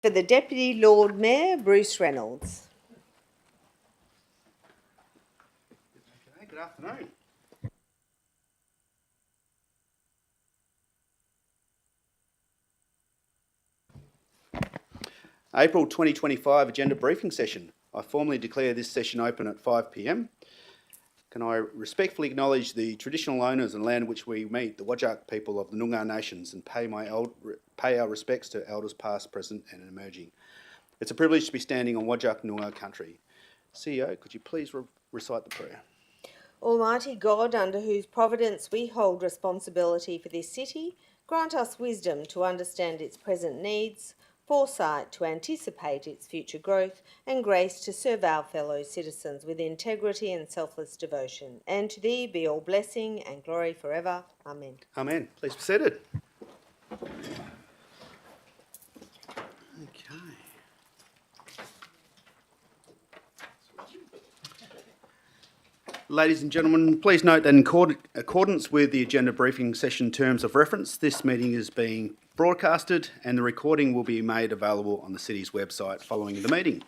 For the Deputy Lord Mayor, Bruce Reynolds. Okay, good afternoon. April 2025 agenda briefing session. I formally declare this session open at 5 p.m. Can I respectfully acknowledge the traditional owners and land which we meet, the Whadjuk people of the Noongar Nations, and pay our respects to elders past, present and emerging. It's a privilege to be standing on Whadjuk Noongar country. CEO, could you please recite the prayer? Almighty God, under whose providence we hold responsibility for this city, grant us wisdom to understand its present needs, foresight to anticipate its future growth, and grace to serve our fellow citizens with integrity and selfless devotion. And to thee be all blessing and glory forever. Amen. Amen. Please be seated. Okay. Ladies and gentlemen, please note that in accordance with the agenda briefing session terms of reference, this meeting is being broadcasted and the recording will be made available on the city's website following the meeting.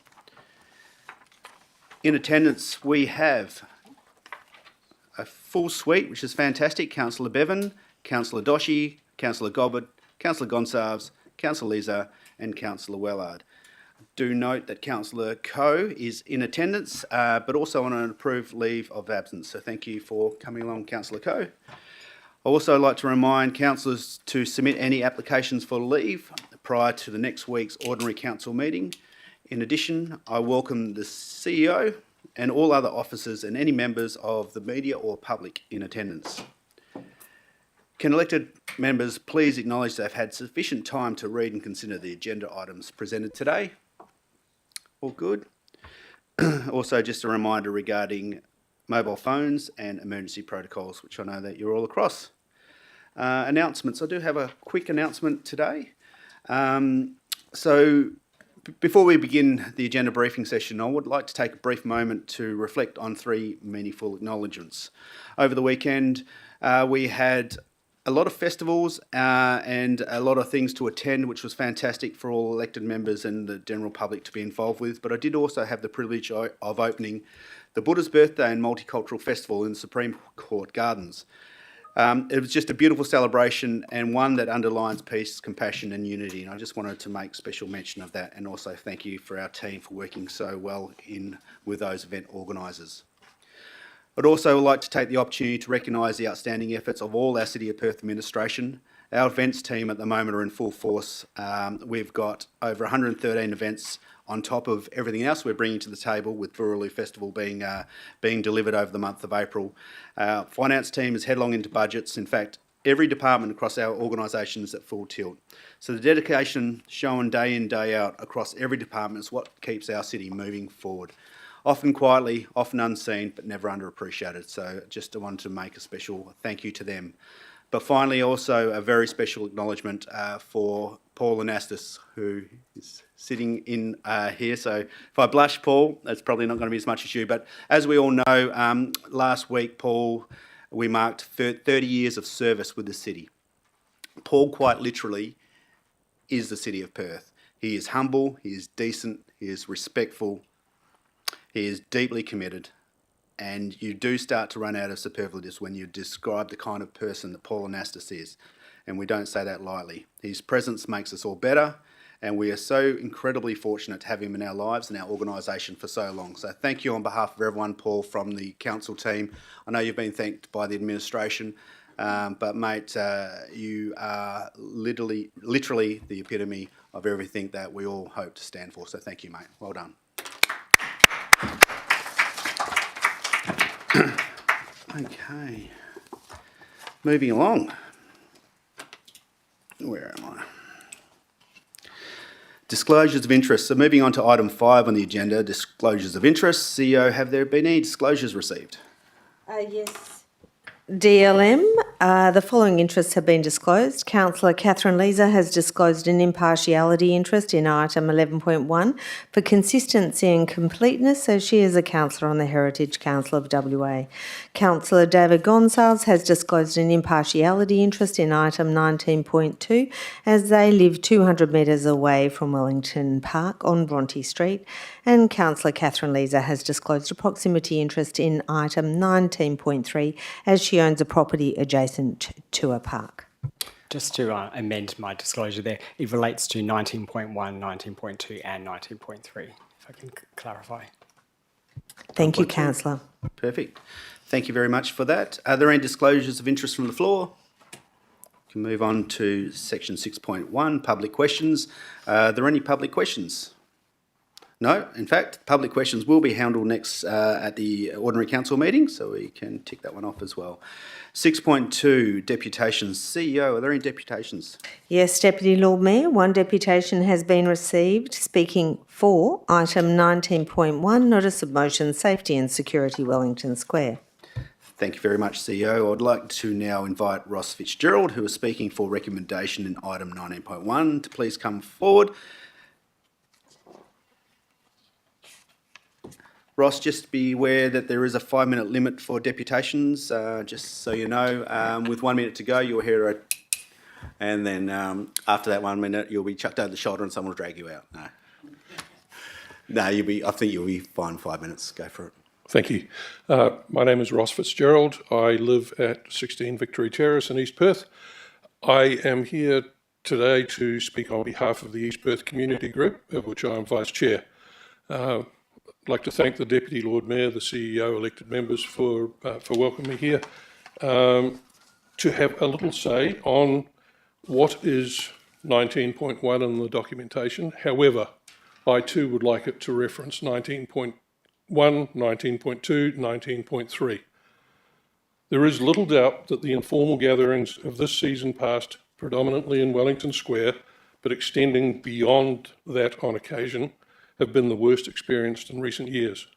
In attendance, we have a full suite, which is fantastic. Councillor Bevan, Councillor Doshi, Councillor Gobbard, Councillor Gonsalves, Councillor Liza and Councillor Wellard. Do note that Councillor Coe is in attendance, but also on an approved leave of absence. So thank you for coming along, Councillor Coe. I also like to remind councillors to submit any applications for leave prior to the next week's ordinary council meeting. In addition, I welcome the CEO and all other officers and any members of the media or public in attendance. Can elected members please acknowledge they've had sufficient time to read and consider the agenda items presented today? All good. Also, just a reminder regarding mobile phones and emergency protocols, which I know that you're all across. Announcements. I do have a quick announcement today. Before we begin the agenda briefing session, I would like to take a brief moment to reflect on three meaningful acknowledgements. Over the weekend, we had a lot of festivals and a lot of things to attend, which was fantastic for all elected members and the general public to be involved with. But I did also have the privilege of opening the Buddha's Birthday and Multicultural Festival in the Supreme Court Gardens. It was just a beautiful celebration and one that underlines peace, compassion and unity. And I just wanted to make special mention of that and also thank you for our team for working so well with those event organisers. I'd also like to take the opportunity to recognise the outstanding efforts of all our City of Perth administration. Our events team at the moment are in full force. We've got over 113 events on top of everything else we're bringing to the table, with Burraloo Festival being delivered over the month of April. Our finance team is headlong into budgets. In fact, every department across our organisation is at full tilt. So the dedication shown day in, day out across every department is what keeps our city moving forward. Often quietly, often unseen, but never underappreciated. So just wanted to make a special thank you to them. But finally, also a very special acknowledgement for Paul Anastas, who is sitting in here. So if I blush, Paul, that's probably not going to be as much as you. But as we all know, last week, Paul, we marked 30 years of service with the city. Paul, quite literally, is the City of Perth. He is humble, he is decent, he is respectful, he is deeply committed, and you do start to run out of superlatives when you describe the kind of person that Paul Anastas is, and we don't say that lightly. His presence makes us all better, and we are so incredibly fortunate to have him in our lives and our organisation for so long. So thank you on behalf of everyone, Paul, from the council team. I know you've been thanked by the administration, but mate, you are literally the epitome of everything that we all hope to stand for. So thank you, mate. Well done. Okay, moving along. Where am I? Disclosures of interest. So moving on to item 5 on the agenda, disclosures of interest. CEO, have there been any disclosures received? Yes. DLM, The following interests have been disclosed. Councillor Catherine Leeser has disclosed an impartiality interest in item 11.1 for consistency and completeness, as she is a councillor on the Heritage Council of WA. Councillor David Gonsalves has disclosed an impartiality interest in item 19.2, as they live 200 metres away from Wellington Park on Bronte Street. And Councillor Catherine Leeser has disclosed a proximity interest in item 19.3, as she owns a property adjacent to a park. Just to amend my disclosure there, it relates to 19.1, 19.2 and 19.3, if I can clarify. Thank you, Councillor. Perfect. Thank you very much for that. Are there any disclosures of interest from the floor? We can move on to section 6.1, public questions. Are there any public questions? No, in fact, public questions will be handled next at the ordinary council meeting, so we can tick that one off as well. 6.2, deputations. CEO, are there any deputations? Yes, Deputy Lord Mayor, one deputation has been received speaking for item 19.1, notice of motion, safety and security, Wellington Square. Thank you very much, CEO. I'd like to now invite Ross Fitzgerald, who is speaking for recommendation in item 19.1, to please come forward. Ross, just be aware that there is a 5-minute limit for deputations, just so you know. With 1 minute to go, you'll hear a... And then after that 1 minute, you'll be chucked over the shoulder and someone will drag you out. No, I think you'll be fine 5 minutes. Go for it. Thank you. My name is Ross Fitzgerald. I live at 16 Victory Terrace in East Perth. I am here today to speak on behalf of the East Perth Community Group, of which I am Vice Chair. I'd like to thank the Deputy Lord Mayor, the CEO, elected members for welcoming me here to have a little say on what is 19.1 in the documentation. However, I too would like it to reference 19.1, 19.2, 19.3. There is little doubt that the informal gatherings of this season past, predominantly in Wellington Square, but extending beyond that on occasion, have been the worst experienced in recent years.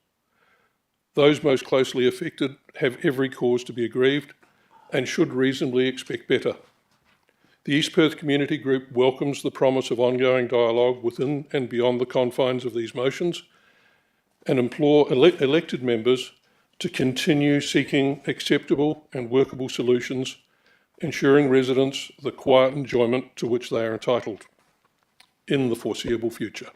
Those most closely affected have every cause to be aggrieved and should reasonably expect better. The East Perth Community Group welcomes the promise of ongoing dialogue within and beyond the confines of these motions and implore elected members to continue seeking acceptable and workable solutions, ensuring residents the quiet enjoyment to which they are entitled in the foreseeable future.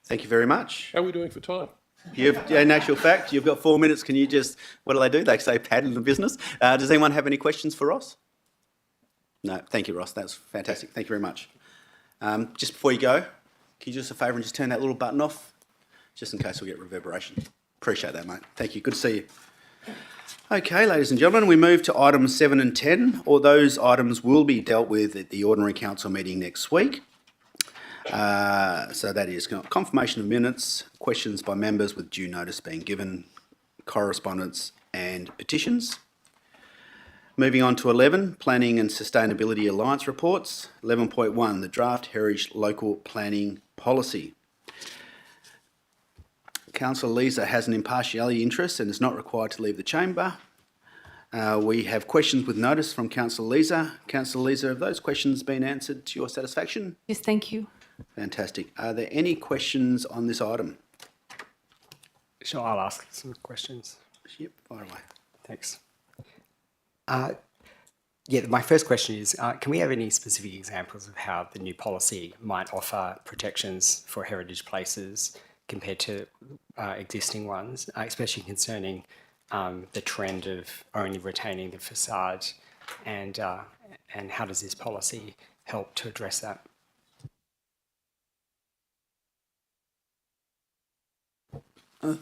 Thank you very much. How are we doing for time? In actual fact, you've got 4 minutes. Can you just, what do? They say pattern the business. Does anyone have any questions for Ross? No, thank you, Ross. That's fantastic. Thank you very much. Just before you go, can you do us a favour and just turn that little button off, just in case we get reverberation? Appreciate that, mate. Thank you. Good to see you. Okay, ladies and gentlemen, we move to items 7 and 10. All those items will be dealt with at the ordinary council meeting next week. So that is confirmation of minutes, questions by members with due notice being given, correspondence and petitions. Moving on to 11, Planning and Sustainability Alliance reports. 11.1, the draft Heritage Local Planning Policy. Councillor Leeser has an impartiality interest and is not required to leave the chamber. We have questions with notice from Councillor Leeser. Councillor Leeser, have those questions been answered to your satisfaction? Yes, thank you. Fantastic. Are there any questions on this item? Sure, I'll ask some questions. Yep, fire away. Thanks. My first question is, can we have any specific examples of how the new policy might offer protections for heritage places compared to existing ones, especially concerning the trend of only retaining the facade, and how does this policy help to address that?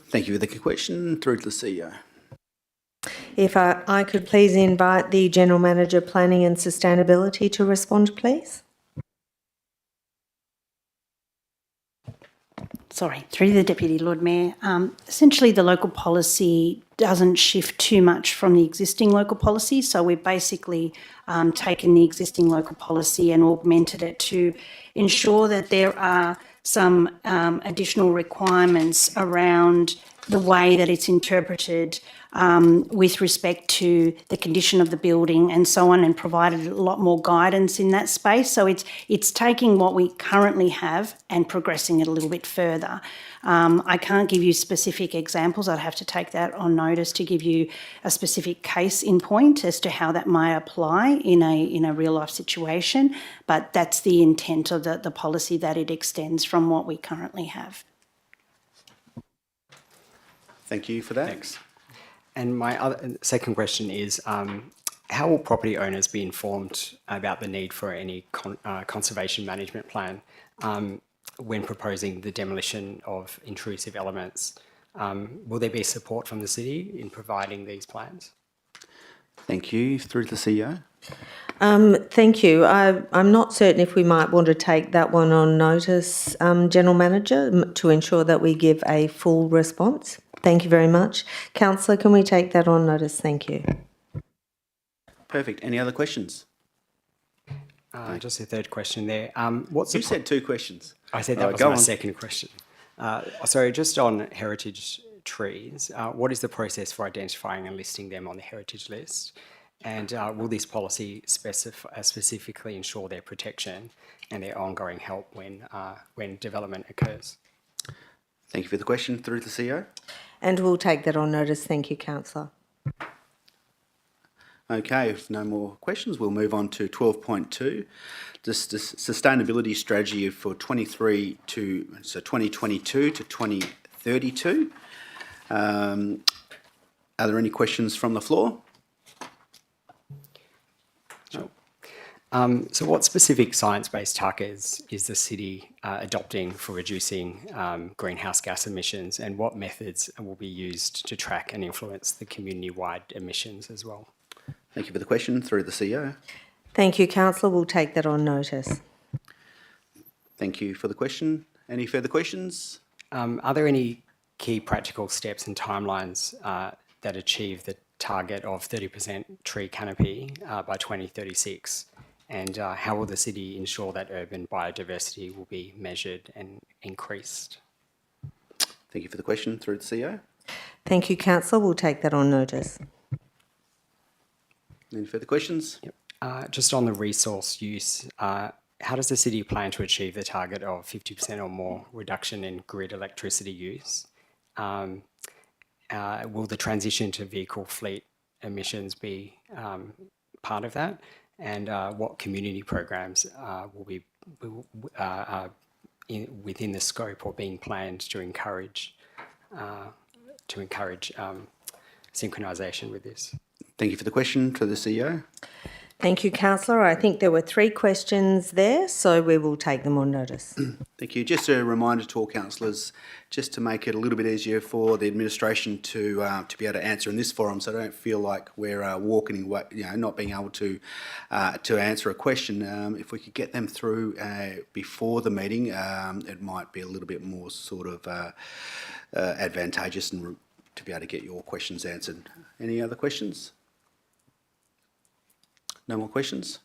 Thank you for the question. Through to the CEO. If I could please invite the General Manager, Planning and Sustainability to respond, please. Sorry, through the Deputy Lord Mayor. Essentially, the local policy doesn't shift too much from the existing local policy, so we've basically taken the existing local policy and augmented it to ensure that there are some additional requirements around the way that it's interpreted with respect to the condition of the building and so on, and provided a lot more guidance in that space. So it's taking what we currently have and progressing it a little bit further. I can't give you specific examples. I'd have to take that on notice to give you a specific case in point as to how that may apply in a real life situation. But that's the intent of the policy, that it extends from what we currently have. Thank you for that. Thanks. And my second question is, how will property owners be informed about the need for any conservation management plan when proposing the demolition of intrusive elements? Will there be support from the city in providing these plans? Thank you. Through to the CEO. Thank you. I'm not certain if we might want to take that one on notice, General Manager, to ensure that we give a full response. Thank you very much. Councillor, can we take that on notice? Thank you. Perfect. Any other questions? Just a third question there. You said two questions. I said that was my second question. Sorry, just on heritage trees, what is the process for identifying and listing them on the heritage list? And will this policy specifically ensure their protection and their ongoing help when development occurs? Thank you for the question. Through to the CEO. And we'll take that on notice. Thank you, Councillor. Okay, if no more questions, we'll move on to 12.2, the sustainability strategy for 2022 to 2032. Are there any questions from the floor? Sure. So what specific science-based targets is the city adopting for reducing greenhouse gas emissions, and what methods will be used to track and influence the community-wide emissions as well? Thank you for the question. Through the CEO. Thank you, Councillor. We'll take that on notice. Thank you for the question. Any further questions? Are there any key practical steps and timelines that achieve the target of 30% tree canopy by 2036? And how will the city ensure that urban biodiversity will be measured and increased? Thank you for the question. Through the CEO. Thank you, Councillor. We'll take that on notice. Any further questions? Yep. Just on the resource use, how does the city plan to achieve the target of 50% or more reduction in grid electricity use? Will the transition to vehicle fleet emissions be part of that? And what community programs will be within the scope or being planned to encourage synchronisation with this? Thank you for the question. To the CEO. Thank you, Councillor. I think there were 3 questions there, so we will take them on notice. Thank you. Just a reminder to all councillors, just to make it a little bit easier for the administration to be able to answer in this forum, so I don't feel like we're walking away, not being able to answer a question. If we could get them through before the meeting, it might be a little bit more sort of advantageous and to be able to get your questions answered. Any other questions? No more questions?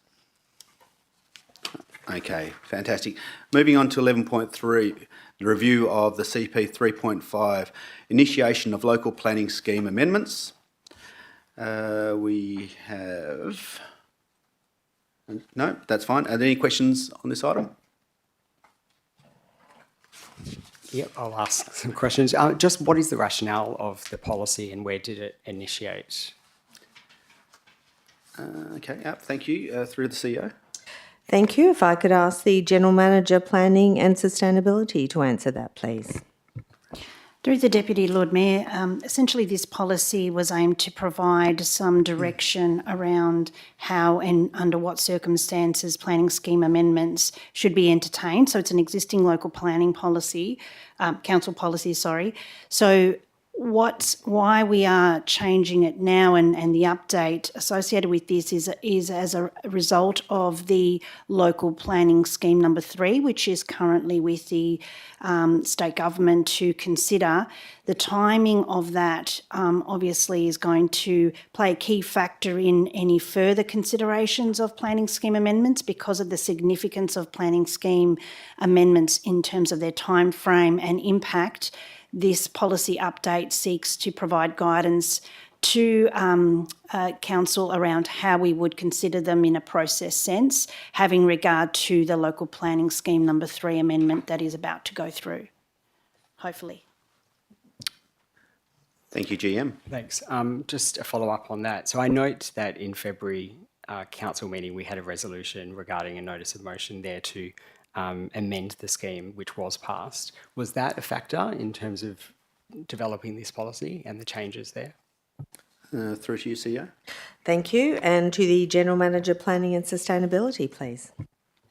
Okay, fantastic. Moving on to 11.3, the review of the CP 3.5, initiation of local planning scheme amendments. We have... No, that's fine. Are there any questions on this item? Yep, I'll ask some questions. Just what is the rationale of the policy and where did it initiate? Okay, thank you. Through the CEO. Thank you. If I could ask the General Manager, Planning and Sustainability to answer that, please. Through the Deputy Lord Mayor, essentially this policy was aimed to provide some direction around how and under what circumstances planning scheme amendments should be entertained. So it's an existing local planning policy, council policy, sorry. So why we are changing it now and the update associated with this is as a result of the local planning scheme number 3, which is currently with the state government to consider. The timing of that obviously is going to play a key factor in any further considerations of planning scheme amendments because of the significance of planning scheme amendments in terms of their time frame and impact. this policy update seeks to provide guidance to council around how we would consider them in a process sense, having regard to the local planning scheme number 3 amendment that is about to go through, hopefully. Thank you, GM. Thanks. Just a follow-up on that. So I note that in February council meeting, we had a resolution regarding a notice of motion there to amend the scheme, which was passed. Was that a factor in terms of developing this policy and the changes there? Through to you, CEO. Thank you. And to the General Manager, Planning and Sustainability, please.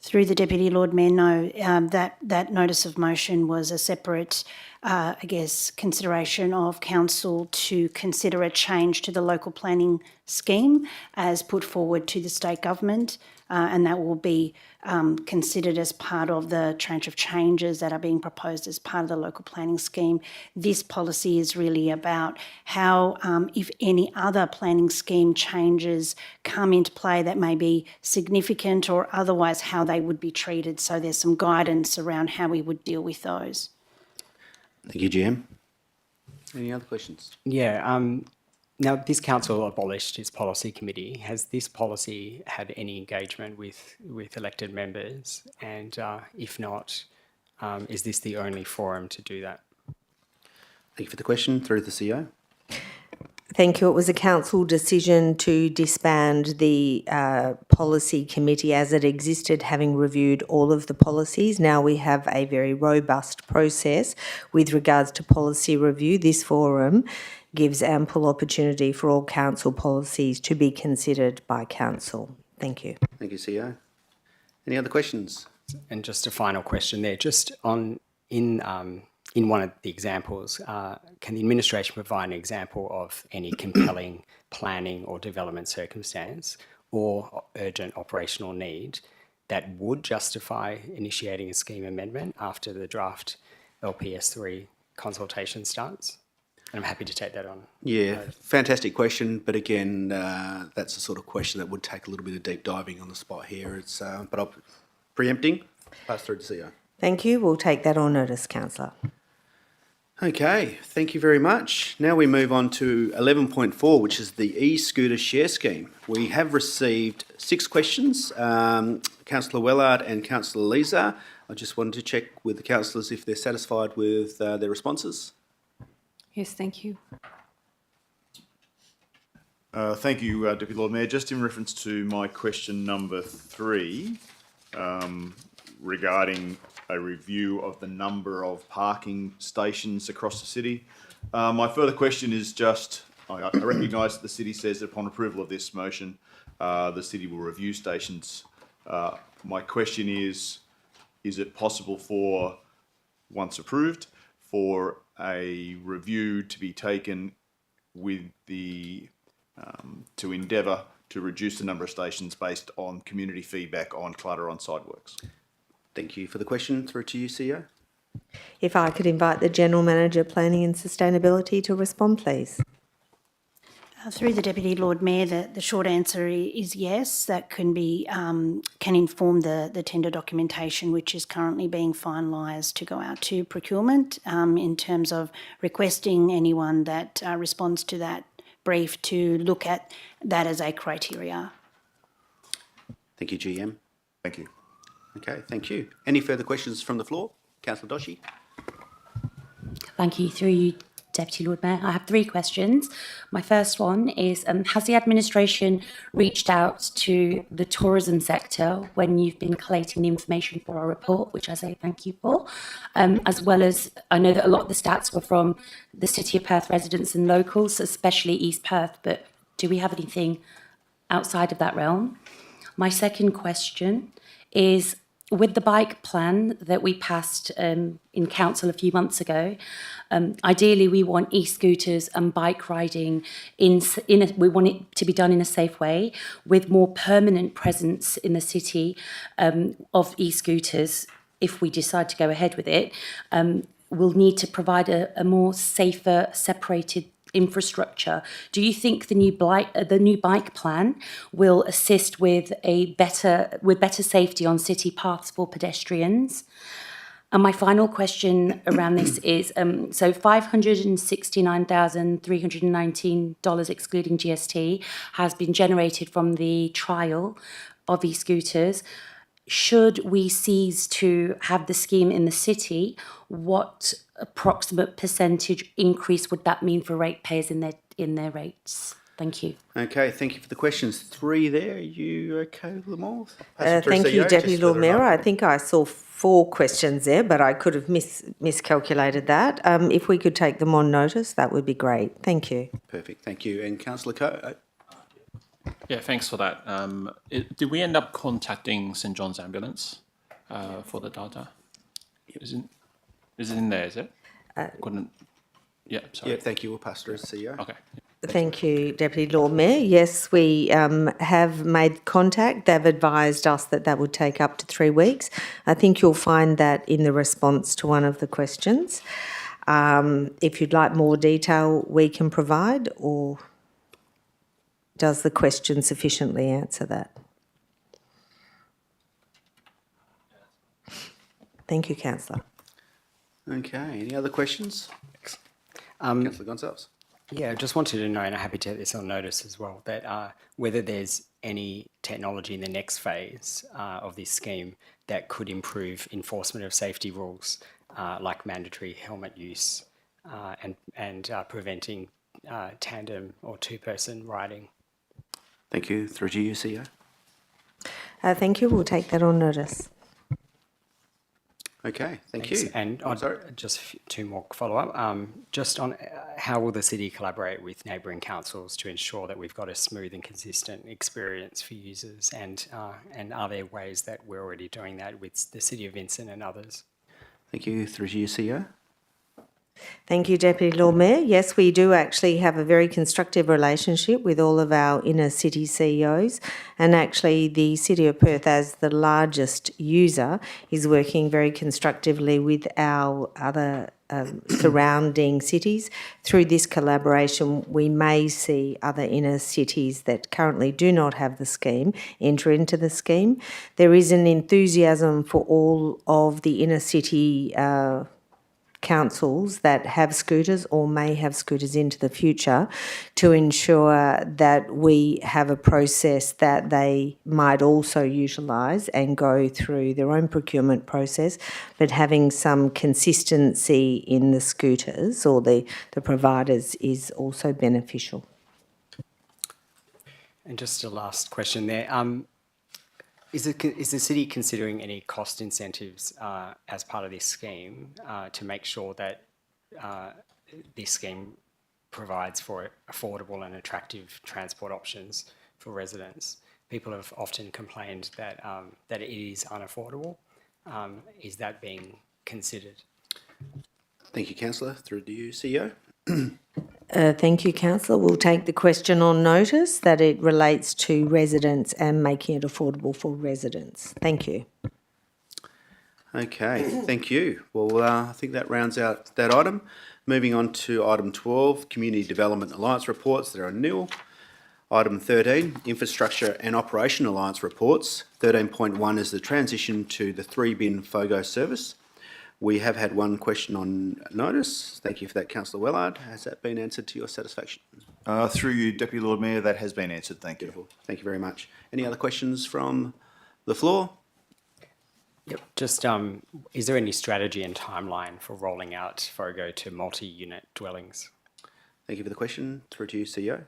Through the Deputy Lord Mayor, no, that notice of motion was a separate, consideration of council to consider a change to the local planning scheme as put forward to the state government, and that will be considered as part of the tranche of changes that are being proposed as part of the local planning scheme. This policy is really about how, if any other planning scheme changes come into play that may be significant or otherwise, how they would be treated. So there's some guidance around how we would deal with those. Thank you, GM. Any other questions? Yeah. Now, this council abolished its policy committee. Has this policy had any engagement with elected members? And if not, is this the only forum to do that? Thank you for the question. Through the CEO. Thank you. It was a council decision to disband the policy committee as it existed, having reviewed all of the policies. Now we have a very robust process with regards to policy review. This forum gives ample opportunity for all council policies to be considered by council. Thank you. Thank you, CEO. Any other questions? And just a final question there, just on in one of the examples, can the administration provide an example of any compelling planning or development circumstance or urgent operational need that would justify initiating a scheme amendment after the draft LPS3 consultation starts? And I'm happy to take that on. Yeah, fantastic question. But again, that's the sort of question that would take a little bit of deep diving on the spot here. It's but I'll preempting, pass through to CEO. Thank you. We'll take that on notice, Councillor. Okay, thank you very much. Now we move on to 11.4, which is the e-scooter share scheme. We have received 6 questions. Councillor Wellard and Councillor Lisa, I just wanted to check with the councillors if they're satisfied with their responses. Yes, thank you. Thank you, Deputy Lord Mayor. Just in reference to my question number 3, regarding a review of the number of parking stations across the city. My further question is just, I recognise that the city says that upon approval of this motion, the city will review stations. My question is it possible for, once approved, for a review to be taken with the, to endeavour to reduce the number of stations based on community feedback on clutter on sidewalks? Thank you for the question. Through to you, CEO. If I could invite the General Manager, Planning and Sustainability to respond, please. Through the Deputy Lord Mayor, the short answer is yes. That can be can inform the tender documentation, which is currently being finalised to go out to procurement, in terms of requesting anyone that responds to that brief to look at that as a criteria. Thank you, GM. Thank you. Okay, thank you. Any further questions from the floor? Councillor Doshi. Thank you. Through you, Deputy Lord Mayor. I have 3 questions. My first one is, has the administration reached out to the tourism sector when you've been collating the information for our report, which I say thank you for, as well as, I know that a lot of the stats were from the City of Perth residents and locals, especially East Perth, but do we have anything outside of that realm? My second question is, with the bike plan that we passed in council a few months ago, ideally we want e-scooters and bike riding we want it to be done in a safe way with more permanent presence in the city of e-scooters. If we decide to go ahead with it, we'll need to provide a more safer, separated infrastructure. Do you think the new bike plan will assist with better safety on city paths for pedestrians? And my final question around this is, so $569,319 excluding GST has been generated from the trial of e-scooters. Should we cease to have the scheme in the city, what approximate percentage increase would that mean for ratepayers in their rates? Thank you. Okay, thank you for the questions. 3 there. Are you okay with them all? Pass it through Thank you, CEO, Deputy just Lord whether or Mayor. not- I think I saw 4 questions there, but I could have miscalculated that. If we could take them on notice, that would be great. Thank you. Perfect, thank you. And Councillor Coe? Yeah, thanks for that. Did we end up contacting St John's Ambulance for the data? Is it in there, is it? Couldn't. Yeah, sorry. Yeah, thank you. We'll pass through to CEO. Okay. Thank you, Deputy Lord Mayor. Yes, we have made contact. They've advised us that that would take up to 3 weeks. I think you'll find that in the response to one of the questions. If you'd like more detail, we can provide, or does the question sufficiently answer that? Thank you, Councillor. Okay, any other questions? Councillor Gonsalves? Yeah, I just wanted to know, and I'm happy to have this on notice as well, that whether there's any technology in the next phase of this scheme that could improve enforcement of safety rules, like mandatory helmet use and preventing tandem or 2-person riding. Thank you. Through to you, CEO. Thank you. We'll take that on notice. Okay, thank Thanks. you. And sorry. just 2 more follow-up. Just on how will the city collaborate with neighbouring councils to ensure that we've got a smooth and consistent experience for users, and are there ways that we're already doing that with the City of Vincent and others? Thank you. Through to you, CEO. Thank you, Deputy Lord Mayor. Yes, we do actually have a very constructive relationship with all of our inner city CEOs, and actually the City of Perth, as the largest user, is working very constructively with our other surrounding cities. Through this collaboration, we may see other inner cities that currently do not have the scheme enter into the scheme. There is an enthusiasm for all of the inner city councils that have scooters or may have scooters into the future to ensure that we have a process that they might also utilise and go through their own procurement process, but having some consistency in the scooters or the providers is also beneficial. And just a last question there. Is the city considering any cost incentives as part of this scheme to make sure that this scheme provides for affordable and attractive transport options for residents? People have often complained that that it is unaffordable. Is that being considered? Thank you, Councillor. Through to you, CEO. Thank you, Councillor. We'll take the question on notice that it relates to residents and making it affordable for residents. Thank you. Okay, thank you. Well, I think that rounds out that item. Moving on to item 12, Community Development Alliance Reports. There are nil. Item 13, Infrastructure and Operation Alliance Reports. 13.1 is the transition to the 3-bin FOGO service. We have had 1 question on notice. Thank you for that, Councillor Wellard. Has that been answered to your satisfaction? Through you, Deputy Lord Mayor, that has been answered. Thank you. Beautiful. Thank you very much. Any other questions from the floor? Yep. Just, is there any strategy and timeline for rolling out FOGO to multi-unit dwellings? Thank you for the question. Through to you, CEO.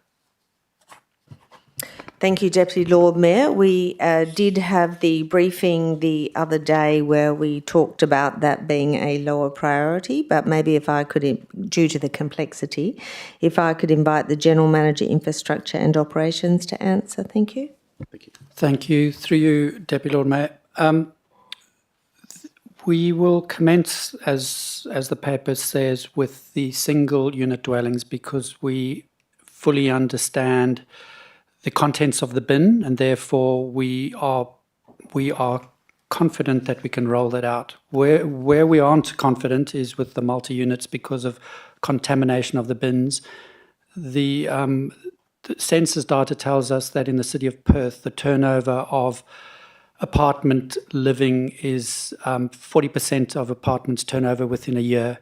Thank you, Deputy Lord Mayor. We did have the briefing the other day where we talked about that being a lower priority, but maybe if I could, due to the complexity, if I could invite the General Manager, Infrastructure and Operations to answer. Thank you. Thank you. Thank you. Through you, Deputy Lord Mayor. We will commence, as the paper says, with the single unit dwellings because we fully understand the contents of the bin, and therefore we are confident that we can roll that out. Where we aren't confident is with the multi-units because of contamination of the bins. The census data tells us that in the City of Perth, the turnover of apartment living is 40% of apartments turnover within a year.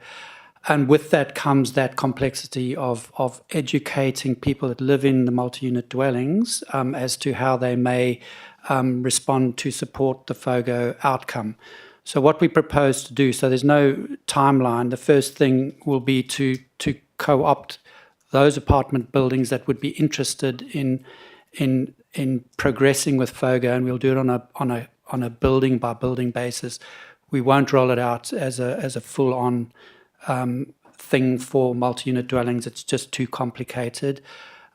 And with that comes that complexity of educating people that live in the multi-unit dwellings as to how they may respond to support the FOGO outcome. So what we propose to do, so there's no timeline. The first thing will be to co-opt those apartment buildings that would be interested in progressing with FOGO, and we'll do it on a building by building basis. We won't roll it out as a full on thing for multi-unit dwellings. It's just too complicated.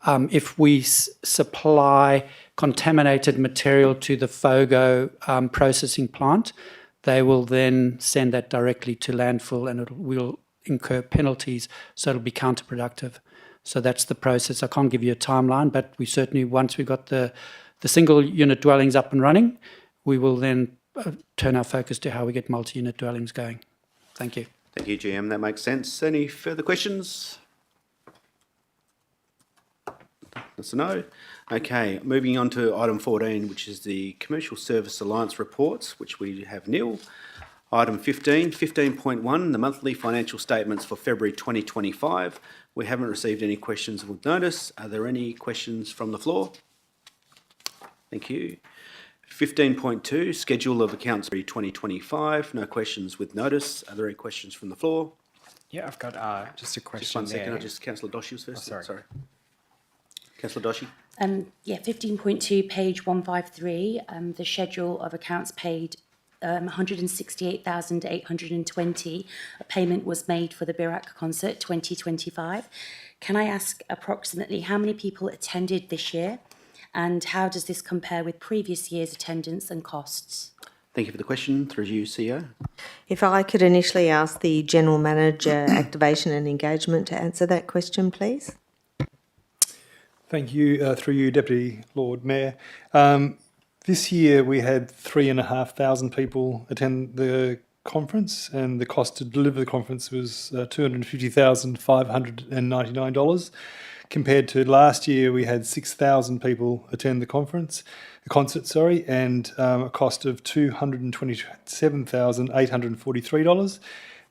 If we supply contaminated material to the FOGO processing plant, they will then send that directly to landfill, and we'll incur penalties, so it'll be counterproductive. So that's the process. I can't give you a timeline, but we certainly, once we've got the single unit dwellings up and running, we will then turn our focus to how we get multi-unit dwellings going. Thank you. Thank you, GM. That makes sense. Any further questions? That's a no. Okay, moving on to item 14, which is the Commercial Service Alliance reports, which we have nil. Item 15.1, the monthly financial statements for February 2025. We haven't received any questions with notice. Are there any questions from the floor? Thank you. 15.2, schedule of accounts for 2025. No questions with notice. Are there any questions from the floor? Yeah, I've got just a question. Just one second. there. Councillor Doshi was first. sorry. Councillor Doshi. 15.2, page 153, the schedule of accounts paid, 168,820. A payment was made for the Birack concert 2025. Can I ask approximately how many people attended this year, and how does this compare with previous year's attendance and costs? Thank you for the question. Through you, CEO. If I could initially ask the General Manager, Activation and Engagement to answer that question, please. Thank you. Through you, Deputy Lord Mayor. This year we had 3,500 people attend the conference, and the cost to deliver the conference was $250,599. Compared to last year, we had 6,000 people attend the concert, and a cost of $227,843.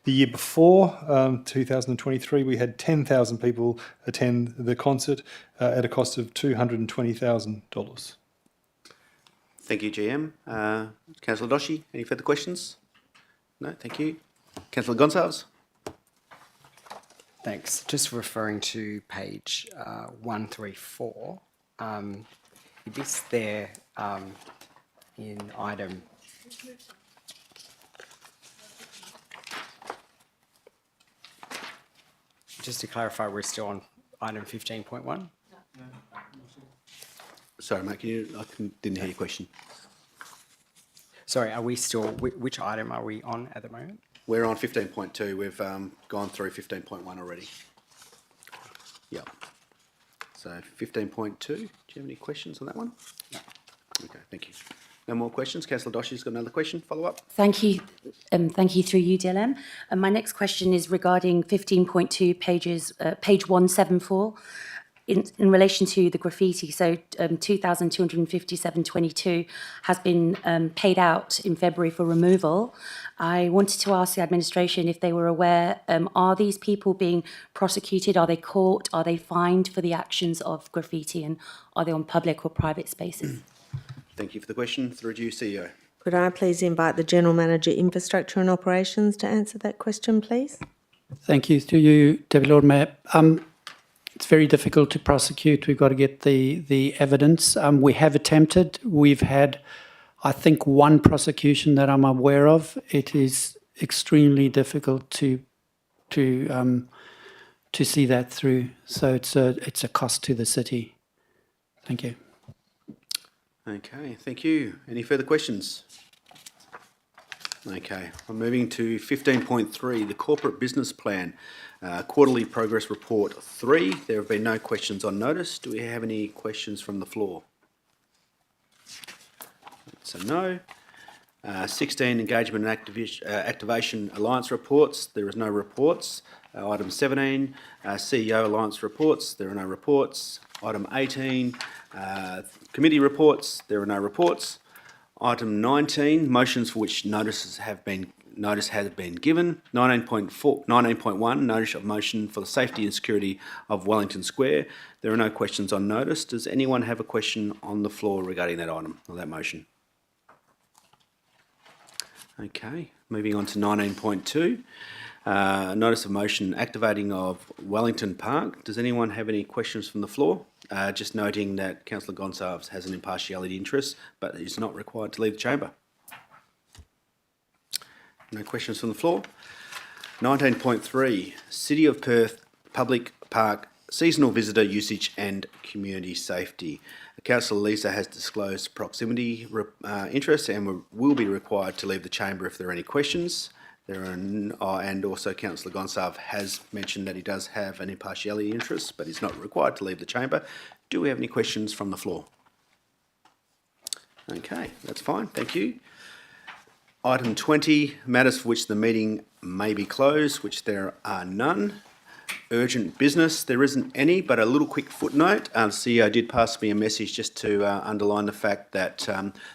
The year before, 2023, we had 10,000 people attend the concert at a cost of $220,000. Thank you, GM. Councillor Doshi, any further questions? No, thank you. Councillor Gonsalves. Thanks. Just referring to page 134, it is there in item. Just to clarify, we're still on item 15.1? Sorry, mate, didn't hear your question. Sorry, are we still, which item are we on at the moment? We're on 15.2. We've gone through 15.1 already. Yeah. So 15.2, do you have any questions on that one? No. Okay, thank you. No more questions. Councillor Doshi's got another question, follow up. Thank you. Thank you through you, DLM. My next question is regarding 15.2 page 174 in relation to the graffiti. So 2,257.22 has been paid out in February for removal. I wanted to ask the administration if they were aware, are these people being prosecuted? Are they caught? Are they fined for the actions of graffiti, and are they on public or private spaces? Thank you for the question. Through to you, CEO. Could I please invite the General Manager, Infrastructure and Operations to answer that question, please? Thank you. To you, Deputy Lord Mayor. It's very difficult to prosecute. We've got to get the evidence. We have attempted. We've had, I think, one prosecution that I'm aware of. It is extremely difficult to see that through. So it's a cost to the city. Thank you. Okay, thank you. Any further questions? Okay, I'm moving to 15.3, the Corporate Business Plan, Quarterly Progress Report 3. There have been no questions on notice. Do we have any questions from the floor? So no. 16, Engagement and Activation Alliance Reports. There is no reports. Item 17, CEO Alliance Reports. There are no reports. Item 18, Committee Reports. There are no reports. Item 19, motions for which notice has been given. 19.1, notice of motion for the safety and security of Wellington Square. There are no questions on notice. Does anyone have a question on the floor regarding that item or that motion? Okay, moving on to 19.2. Notice of motion activating of Wellington Park. Does anyone have any questions from the floor? Just noting that Councillor Gonsalves has an impartiality interest, but is not required to leave the chamber. No questions from the floor. 19.3, City of Perth Public Park Seasonal Visitor Usage and Community Safety. Councillor Lisa has disclosed proximity interest and will be required to leave the chamber if there are any questions. And also Councillor Gonsalves has mentioned that he does have an impartiality interest, but he's not required to leave the chamber. Do we have any questions from the floor? Okay, that's fine, thank you. Item 20, matters for which the meeting may be closed, which there are none. Urgent business, there isn't any, but a little quick footnote. The CEO did pass me a message just to underline the fact that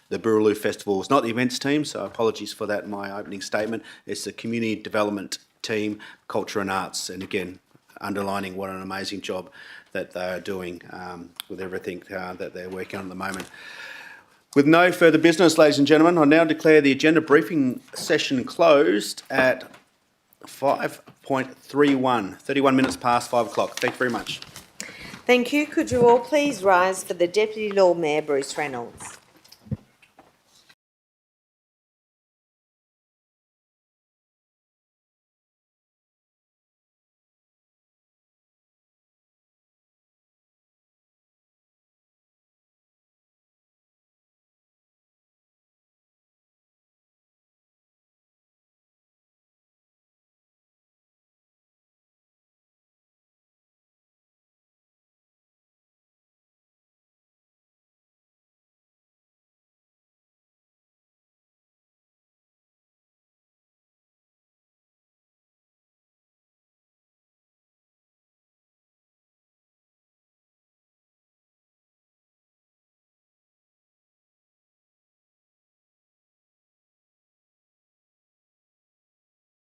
the Boorloo Festival is not the events team, so apologies for that in my opening statement. It's the community development team, culture and arts, and again, underlining what an amazing job that they are doing with everything that they're working on at the moment. With no further business, ladies and gentlemen, I now declare the agenda briefing session closed at 5.31, 31 minutes past 5 o'clock. Thank you very much. Thank you. Could you all please rise for the Deputy Lord Mayor, Bruce Reynolds?